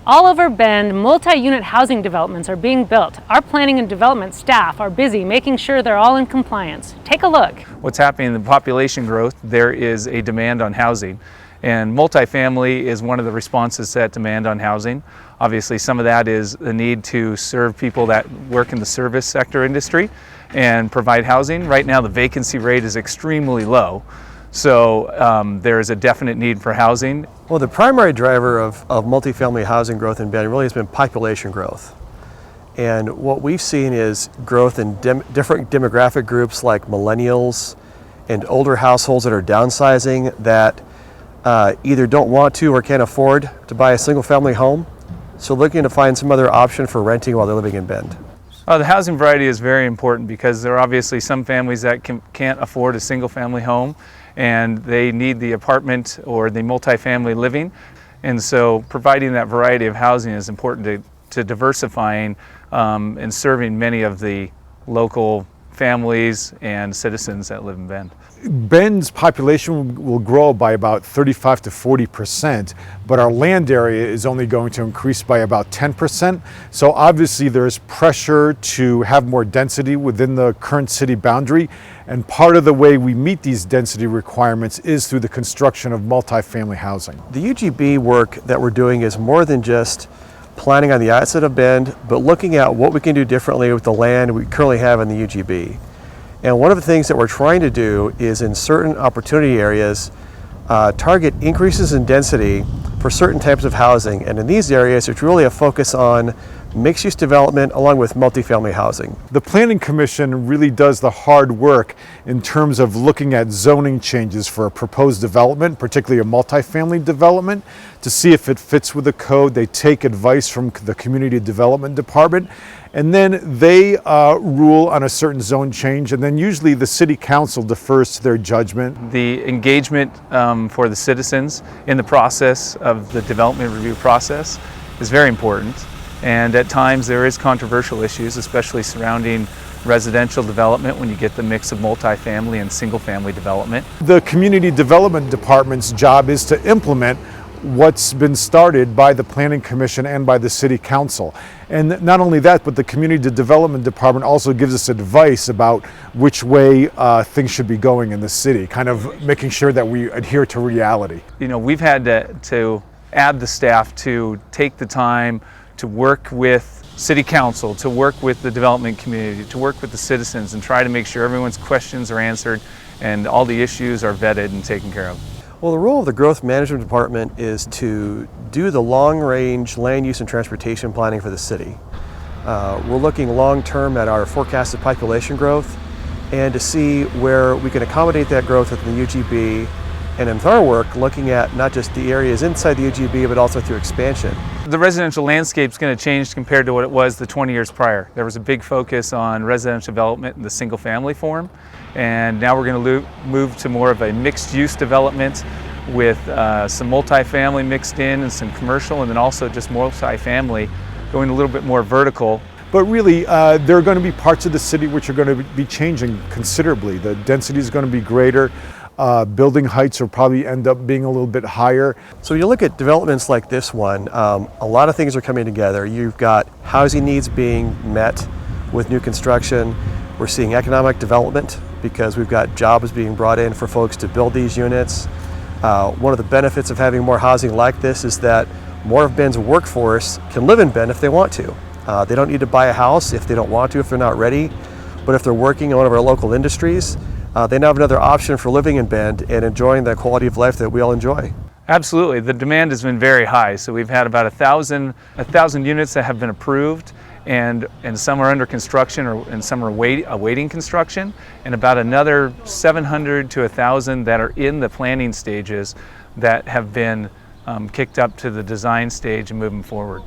All over Bend, multi-unit housing developments are being built. Our planning and development staff are busy making sure they're all in compliance. Take a look. What's happening in the population growth, there is a demand on housing. And multifamily is one of the responses to that demand on housing. Obviously, some of that is the need to serve people that work in the service sector industry and provide housing. Right now, the vacancy rate is extremely low. So there is a definite need for housing. Well, the primary driver of multifamily housing growth in Bend really has been population growth. And what we've seen is growth in different demographic groups like millennials and older households that are downsizing that either don't want to or can't afford to buy a single family home. So looking to find some other option for renting while they're living in Bend. The housing variety is very important because there are obviously some families that can't afford a single family home and they need the apartment or the multifamily living. And so providing that variety of housing is important to diversifying and serving many of the local families and citizens that live in Bend. Bend's population will grow by about 35 to 40%, but our land area is only going to increase by about 10%. So obviously there's pressure to have more density within the current city boundary. And part of the way we meet these density requirements is through the construction of multifamily housing. The UGB work that we're doing is more than just planning on the outside of Bend, but looking at what we can do differently with the land we currently have in the UGB. And one of the things that we're trying to do is in certain opportunity areas, target increases in density for certain types of housing. And in these areas, it's really a focus on mixed-use development along with multifamily housing. The Planning Commission really does the hard work in terms of looking at zoning changes for a proposed development, particularly a multifamily development, to see if it fits with the code. They take advice from the Community Development Department, and then they rule on a certain zone change, and then usually the City Council defers to their judgment. The engagement for the citizens in the process of the development review process is very important. And at times there is controversial issues, especially surrounding residential development when you get the mix of multifamily and single family development. The Community Development Department's job is to implement what's been started by the Planning Commission and by the City Council. And not only that, but the Community Development Department also gives us advice about which way things should be going in the city, kind of making sure that we adhere to reality. You know, we've had to add the staff to take the time to work with City Council, to work with the development community, to work with the citizens and try to make sure everyone's questions are answered and all the issues are vetted and taken care of. Well, the role of the Growth Management Department is to do the long-range land use and transportation planning for the city. We're looking long-term at our forecasted population growth and to see where we can accommodate that growth within the UGB, and in our work, looking at not just the areas inside the UGB, but also through expansion. The residential landscape is going to change compared to what it was the 20 years prior. There was a big focus on residential development in the single family form, and now we're going to move to more of a mixed use development with some multifamily mixed in and some commercial, and then also just multifamily going a little bit more vertical. But really, there are going to be parts of the city which are going to be changing considerably. The density is going to be greater. Building heights will probably end up being a little bit higher. So you look at developments like this one, a lot of things are coming together. You've got housing needs being met with new construction. We're seeing economic development because we've got jobs being brought in for folks to build these units. One of the benefits of having more housing like this is that more of Bend's workforce can live in Bend if they want to. They don't need to buy a house if they don't want to, if they're not ready. But if they're working in one of our local industries, they now have another option for living in Bend and enjoying the quality of life that we all enjoy. Absolutely. The demand has been very high. So we've had about 1,000 units that have been approved, and some are under construction and some are awaiting construction, and about another 700 to 1,000 that are in the planning stages that have been kicked up to the design stage and moving forward.